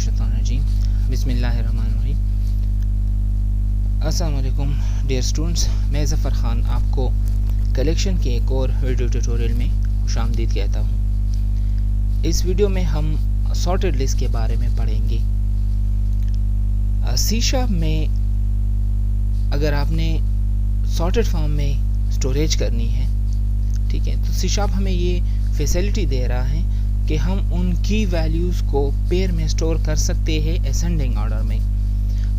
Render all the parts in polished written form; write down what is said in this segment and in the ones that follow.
मिनश्शैतानिर्रजीम बिस्मिल्लाहिर्रहमानिर्रहीम। अस्सलाम वालेकुम डियर स्टूडेंट्स, मैं ज़फ़र ख़ान आपको कलेक्शन के एक और वीडियो ट्यूटोरियल में खुशामदीद कहता हूँ। इस वीडियो में हम सॉर्टेड लिस्ट के बारे में पढ़ेंगे। सी शार्प में अगर आपने सॉर्टेड फॉर्म में स्टोरेज करनी है, ठीक है, तो सी शार्प हमें ये फैसिलिटी दे रहा है कि हम उनकी वैल्यूज़ को पेयर में स्टोर कर सकते हैं असेंडिंग ऑर्डर में।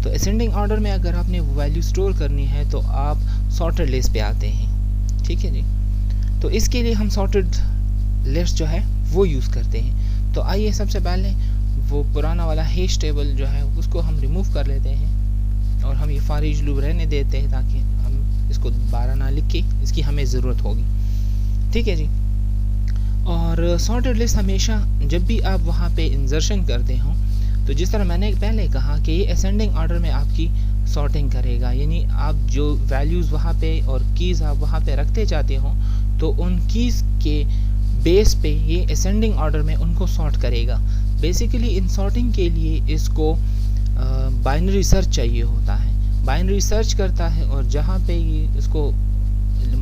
तो असेंडिंग ऑर्डर में अगर आपने वैल्यू स्टोर करनी है तो आप सॉर्टेड लिस्ट पे आते हैं, ठीक है जी। तो इसके लिए हम सॉर्टेड लिस्ट जो है वो यूज़ करते हैं। तो आइए सबसे पहले वो पुराना वाला हैश टेबल जो है उसको हम रिमूव कर लेते हैं और हम ये फॉर लूप रहने देते हैं ताकि हम इसको दोबारा ना लिख के इसकी हमें ज़रूरत होगी, ठीक है जी। और सॉर्टेड लिस्ट हमेशा जब भी आप वहाँ पे इंसर्शन करते हो तो जिस तरह मैंने पहले कहा कि ये असेंडिंग ऑर्डर में आपकी सॉर्टिंग करेगा, यानी आप जो वैल्यूज़ वहाँ पे और कीज़ आप वहाँ पे रखते जाते हो तो उन कीज़ के बेस पे ये असेंडिंग ऑर्डर में उनको सॉर्ट करेगा। बेसिकली इन सॉर्टिंग के लिए इसको बाइनरी सर्च चाहिए होता है। बाइनरी सर्च करता है और जहाँ पे ये इसको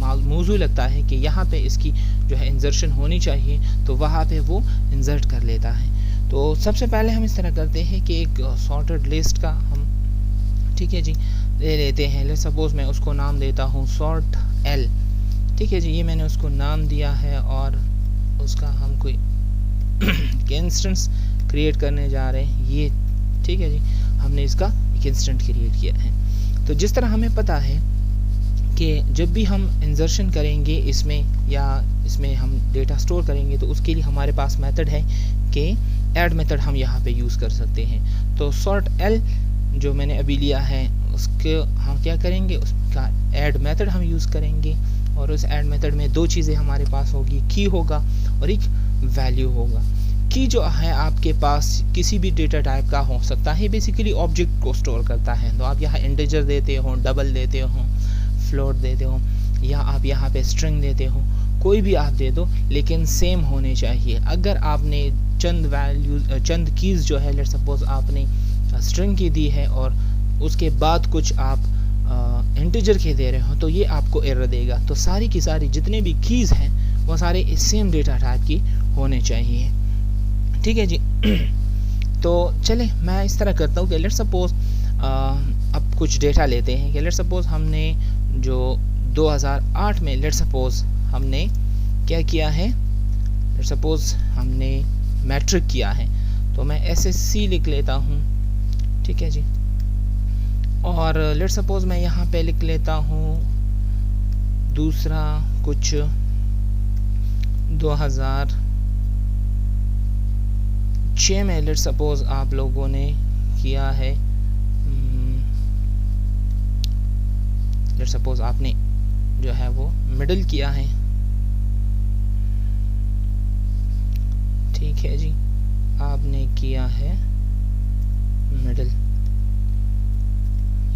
मौजू लगता है कि यहाँ पे इसकी जो है इंसर्शन होनी चाहिए तो वहाँ पे वो इंसर्ट कर लेता है। तो सबसे पहले हम इस तरह करते हैं कि एक सॉर्टेड लिस्ट का हम, ठीक है जी, ले लेते हैं। लेट्स सपोज मैं उसको नाम देता हूँ सॉर्ट एल, ठीक है जी। ये मैंने उसको नाम दिया है और उसका हम कोई इंस्टेंस क्रिएट करने जा रहे हैं, ये ठीक है जी। हमने इसका एक इंस्टेंट क्रिएट किया है। तो जिस तरह हमें पता है कि जब भी हम इंसर्शन करेंगे इसमें या इसमें हम डेटा स्टोर करेंगे तो उसके लिए हमारे पास मेथड है कि ऐड मेथड हम यहाँ पे यूज़ कर सकते हैं। तो सॉर्ट एल जो मैंने अभी लिया है उसके हम क्या करेंगे, उसका ऐड मेथड हम यूज़ करेंगे और उस ऐड मेथड में दो चीज़ें हमारे पास होगी, की होगा और एक वैल्यू होगा। की जो है आपके पास किसी भी डेटा टाइप का हो सकता है, बेसिकली ऑब्जेक्ट को स्टोर करता है। तो आप यहाँ इंटीजर देते हो, डबल देते हो, फ्लोट देते हो या आप यहाँ पे स्ट्रिंग देते हो, कोई भी आप दे दो लेकिन सेम होने चाहिए। अगर आपने चंद वैल्यूज चंद कीज़ जो है, लेट्स सपोज आपने स्ट्रिंग की दी है और उसके बाद कुछ आप इंटीजर के दे रहे हो तो ये आपको एरर देगा। तो सारी की सारी जितने भी कीज़ हैं वो सारे सेम डेटा टाइप की होने चाहिए, ठीक है जी। तो चले मैं इस तरह करता हूँ कि लेट्स सपोज अब कुछ डेटा लेते हैं कि लेट्स सपोज हमने जो 2008 में लेट्स सपोज हमने क्या किया है, लेट्स सपोज हमने मैट्रिक किया है तो मैं SSC लिख लेता हूँ, ठीक है जी। और लेट्स सपोज मैं यहाँ पे लिख लेता हूँ दूसरा कुछ 2006 में लेट्स सपोज आप लोगों ने किया है, लेट्स सपोज आपने जो है वो मिडिल किया है, ठीक है जी, आपने किया है मिडिल,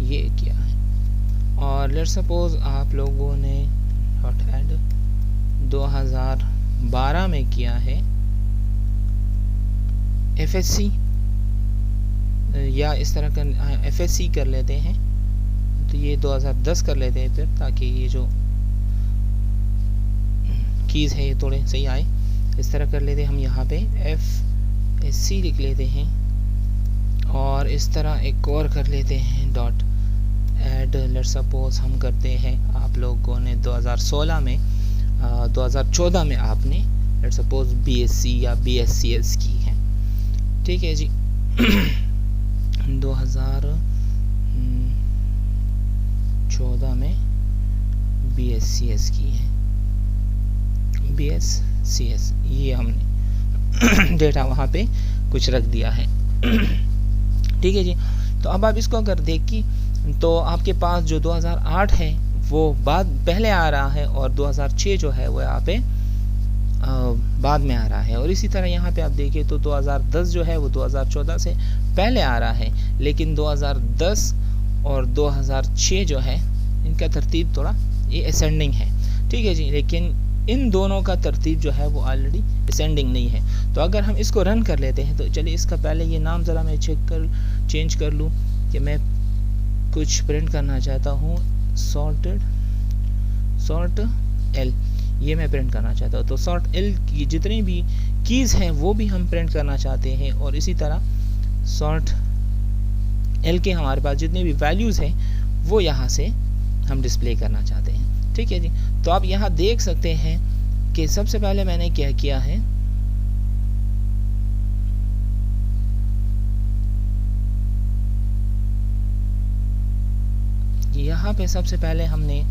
ये किया है। और लेट्स सपोज आप लोगों ने डॉट ऐड 2012 में किया है FSC या इस तरह का FSC कर लेते हैं, तो ये 2010 कर लेते हैं फिर, ताकि ये जो कीज़ है ये थोड़े सही आए। इस तरह कर लेते हैं हम, यहाँ पे FSC लिख लेते हैं और इस तरह एक और कर लेते हैं डॉट ऐड। लेट्स सपोज हम करते हैं आप लोगों ने 2016 में 2014 में आपने लेट्स सपोज BSc या BSCS की है, ठीक है जी। 2014 में BSCS की है, BSCS ये हमने डेटा वहाँ पे कुछ रख दिया है, ठीक है जी। तो अब आप इसको अगर देखी तो आपके पास जो 2008 है वो पहले आ रहा है और 2006 जो है वो यहाँ पे बाद में आ रहा है। और इसी तरह यहाँ पे आप देखें तो 2010 जो है वो 2014 से पहले आ रहा है, लेकिन 2010 और 2006 जो है इनका तरतीब थोड़ा ये असेंडिंग है, ठीक है जी। लेकिन इन दोनों का तरतीब जो है वो ऑलरेडी असेंडिंग नहीं है। तो अगर हम इसको रन कर लेते हैं, तो चलिए इसका पहले ये नाम ज़रा मैं चेंज कर लूँ कि मैं कुछ प्रिंट करना चाहता हूँ, सॉर्ट एल, ये मैं प्रिंट करना चाहता हूँ। तो सॉर्ट एल की जितनी भी कीज़ हैं वो भी हम प्रिंट करना चाहते हैं, और इसी तरह सॉर्ट एल के हमारे पास जितने भी वैल्यूज़ हैं वो यहाँ से हम डिस्प्ले करना चाहते हैं। ठीक है जी। तो आप यहाँ देख सकते हैं कि सबसे पहले मैंने क्या किया है, यहाँ पे सबसे पहले हमने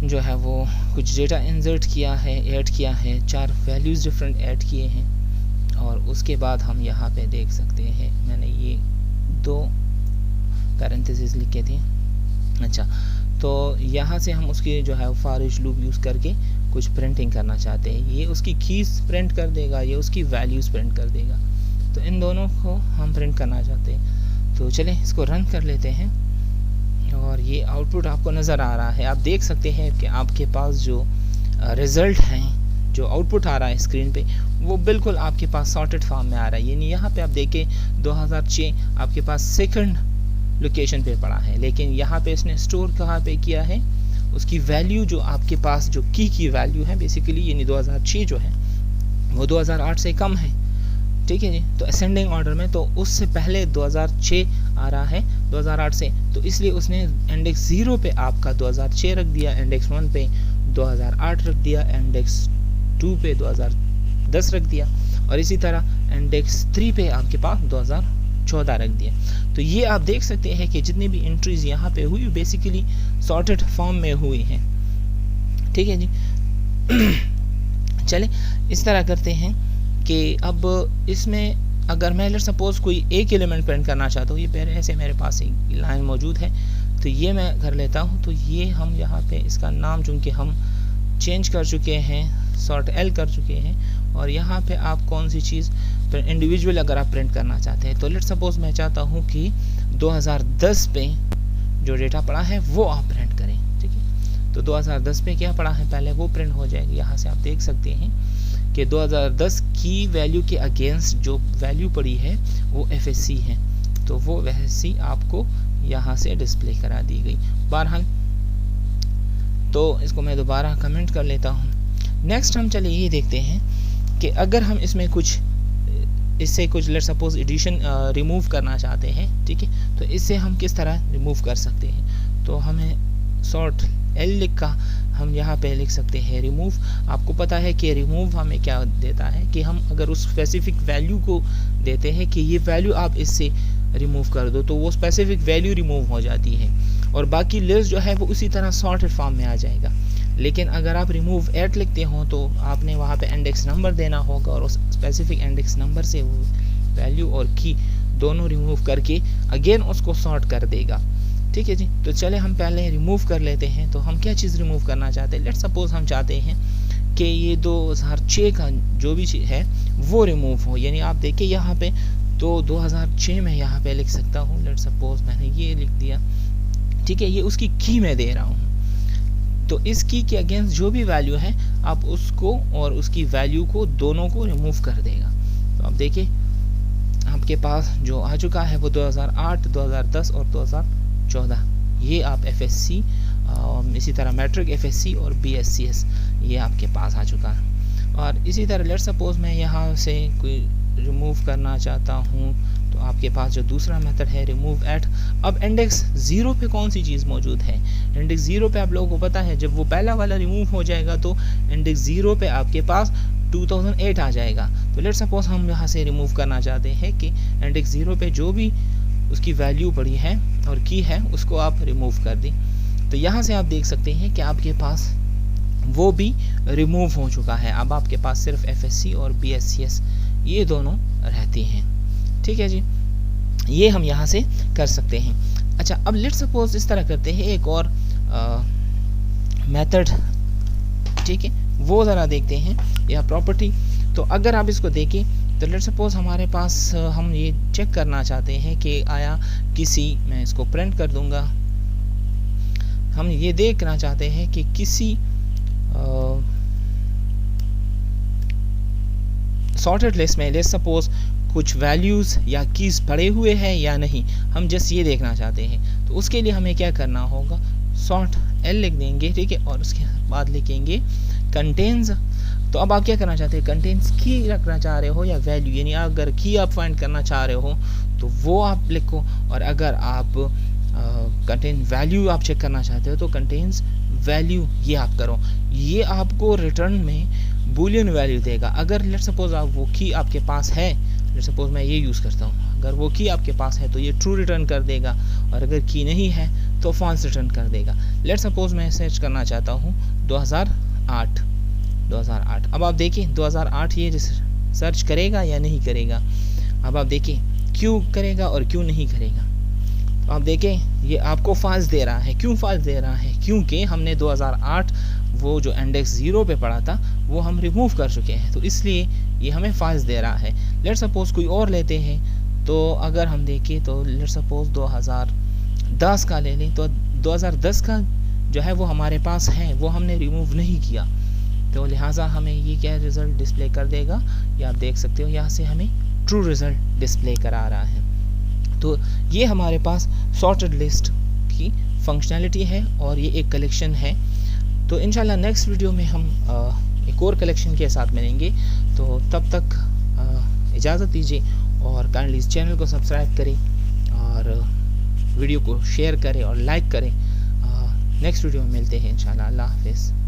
जो है वो कुछ डेटा इंसर्ट किया है, ऐड किया है, 4 वैल्यूज़ डिफरेंट ऐड किए हैं, और उसके बाद हम यहाँ पे देख सकते हैं मैंने ये 2 पैरेंथेसिस लिखे थे। अच्छा, तो यहाँ से हम उसकी जो है फॉर ईच लूप यूज़ करके कुछ प्रिंटिंग करना चाहते हैं। ये उसकी कीज़ प्रिंट कर देगा, ये उसकी वैल्यूज़ प्रिंट कर देगा। तो इन दोनों को हम प्रिंट करना चाहते हैं। तो चलें इसको रन कर लेते हैं, और ये आउटपुट आपको नज़र आ रहा है। आप देख सकते हैं कि आपके पास जो रिज़ल्ट हैं, जो आउटपुट आ रहा है स्क्रीन पे, वो बिल्कुल आपके पास सॉर्टेड फॉर्म में आ रहा है। यानी यहाँ पे आप देखें 2006 आपके पास सेकंड लोकेशन पे पड़ा है, लेकिन यहाँ पे इसने स्टोर कहाँ पे किया है, उसकी वैल्यू जो आपके पास जो की वैल्यू है बेसिकली, यानी 2006 जो है वो 2008 से कम है। ठीक है जी। तो असेंडिंग ऑर्डर में तो उससे पहले 2006 आ रहा है 2008 से, तो इसलिए उसने इंडेक्स 0 पे आपका 2006 रख दिया, इंडेक्स 1 पे 2008 रख दिया, इंडेक्स 2 पे 2010 रख दिया, और इसी तरह इंडेक्स 3 पे आपके पास 2014 रख दिया। तो ये आप देख सकते हैं कि जितनी भी एंट्रीज यहाँ पे हुई बेसिकली सॉर्टेड फॉर्म में हुई हैं। ठीक है जी। चले इस तरह करते हैं कि अब इसमें अगर मैं लेट्स सपोज कोई एक एलिमेंट प्रिंट करना चाहता हूँ, ये पहले ऐसे मेरे पास एक लाइन मौजूद है, तो ये मैं कर लेता हूँ। तो ये हम यहाँ पे इसका नाम चूँकि हम चेंज कर चुके हैं, सॉर्ट एल कर चुके हैं, और यहाँ पे आप कौन सी चीज़ इंडिविजुअल अगर आप प्रिंट करना चाहते हैं, तो लेट्स सपोज मैं चाहता हूँ कि 2010 पे जो डेटा पड़ा है वो आप प्रिंट करें। ठीक है, तो 2010 पे क्या पड़ा है पहले वो प्रिंट हो जाएगी। यहाँ से आप देख सकते हैं कि 2010 की वैल्यू के अगेंस्ट जो वैल्यू पड़ी है वो FSC है, तो वो FSC आपको यहाँ से डिस्प्ले करा दी गई। बहरहाल तो इसको मैं दोबारा कमेंट कर लेता हूँ। नेक्स्ट हम चलिए ये देखते हैं कि अगर हम इसमें इससे कुछ लेट्स सपोज एडिशन रिमूव करना चाहते हैं, ठीक है, तो इससे हम किस तरह रिमूव कर सकते हैं। तो हमें सॉर्ट एल लिख का हम यहाँ पे लिख सकते हैं रिमूव। आपको पता है कि रिमूव हमें क्या देता है कि हम अगर उस स्पेसिफिक वैल्यू को देते हैं कि ये वैल्यू आप इससे रिमूव कर दो, तो वो स्पेसिफिक वैल्यू रिमूव हो जाती है, और बाकी लिस्ट जो है वो उसी तरह सॉर्टेड फॉर्म में आ जाएगा। लेकिन अगर आप रिमूव एट लिखते हो तो आपने वहाँ पे इंडेक्स नंबर देना होगा, और उस स्पेसिफिक इंडेक्स नंबर से वो वैल्यू और की दोनों रिमूव करके अगेन उसको सॉर्ट कर देगा। ठीक है जी। तो चले हम पहले रिमूव कर लेते हैं। तो हम क्या चीज़ रिमूव करना चाहते हैं, लेट्स सपोज हम चाहते हैं कि ये 2006 का जो भी चीज़ है वो रिमूव हो। यानी आप देखिए यहाँ पे तो 2006 में यहाँ पे लिख सकता हूँ, लेट्स सपोज मैंने ये लिख दिया। ठीक है, ये उसकी की मैं दे रहा हूँ, तो इस की के अगेंस्ट जो भी वैल्यू है आप उसको और उसकी वैल्यू को दोनों को रिमूव कर देगा। तो आप देखिए आपके पास जो आ चुका है वो 2008, 2010 और 2014, ये आप FSC इसी तरह मैट्रिक FSC और BSCS ये आपके पास आ चुका है। और इसी तरह लेट्स सपोज मैं यहाँ से कोई रिमूव करना चाहता हूँ, तो आपके पास जो दूसरा मेथड है रिमूव एट। अब इंडेक्स 0 पे कौन सी चीज़ मौजूद है, इंडेक्स 0 पे आप लोगों को पता है जब वो पहला वाला रिमूव हो जाएगा तो इंडेक्स 0 पे आपके पास 2008 आ जाएगा। तो लेट्स सपोज हम यहाँ से रिमूव करना चाहते हैं कि इंडेक्स 0 पे जो भी उसकी वैल्यू पड़ी है और की है उसको आप रिमूव कर दें। तो यहाँ से आप देख सकते हैं कि आपके पास वो भी रिमूव हो चुका है। अब आपके पास सिर्फ FSC और BSCS ये दोनों रहती हैं। ठीक है जी, ये हम यहाँ से कर सकते हैं। अच्छा, अब लेट्स सपोज इस तरह करते हैं एक और मेथड, ठीक है, वो ज़रा देखते हैं, या प्रॉपर्टी। तो अगर आप इसको देखें तो लेट्स सपोज हमारे पास हम ये चेक करना चाहते हैं कि आया किसी, मैं इसको प्रिंट कर दूंगा, हम ये देखना चाहते हैं कि किसी सॉर्टेड लिस्ट में लेट्स सपोज कुछ वैल्यूज़ या कीज़ पड़े हुए हैं या नहीं, हम जस्ट ये देखना चाहते हैं। तो उसके लिए हमें क्या करना होगा, सॉर्ट एल लिख देंगे, ठीक है, और उसके बाद लिखेंगे कंटेन्स। तो अब आप क्या करना चाहते हैं, कंटेन्स की रखना चाह रहे हो या वैल्यू, यानी अगर की आप फाइंड करना चाह रहे हो तो वो आप लिखो, और अगर आप कंटेन वैल्यू आप चेक करना चाहते हो तो कंटेन्स वैल्यू ये आप करो। ये आपको रिटर्न में बूलियन वैल्यू देगा। अगर लेट्स सपोज आप वो की आपके पास है, लेट्स सपोज मैं ये यूज़ करता हूँ, अगर वो की आपके पास है तो ये ट्रू रिटर्न कर देगा, और अगर की नहीं है तो फॉल्स रिटर्न कर देगा। लेट्स सपोज मैं सर्च करना चाहता हूँ 2008। अब आप देखिए 2008 ये सर्च करेगा या नहीं करेगा। अब आप देखिए क्यों करेगा और क्यों नहीं करेगा। तो आप देखें ये आपको फॉल्स दे रहा है। क्यों फॉल्स दे रहा है, क्योंकि हमने 2008 वो जो इंडेक्स 0 पे पड़ा था वो हम रिमूव कर चुके हैं, तो इसलिए ये हमें फॉल्स दे रहा है। लेट्स सपोज कोई और लेते हैं, तो अगर हम देखें तो लेट्स सपोज 2010 का ले लें, तो 2010 का जो है वो हमारे पास है, वो हमने रिमूव नहीं किया, तो लिहाजा हमें ये क्या रिज़ल्ट डिस्प्ले कर देगा, ये आप देख सकते हो यहाँ से हमें ट्रू रिज़ल्ट डिस्प्ले करा रहा है। तो ये हमारे पास सॉर्टेड लिस्ट की फंक्शनैलिटी है और ये एक कलेक्शन है। तो इंशाल्लाह नेक्स्ट वीडियो में हम एक और कलेक्शन के साथ मिलेंगे। तो तब तक इजाज़त दीजिए और काइंडली इस चैनल को सब्सक्राइब करें और वीडियो को शेयर करें और लाइक करें। नेक्स्ट वीडियो में मिलते हैं इंशाल्लाह। अल्लाह हाफिज़।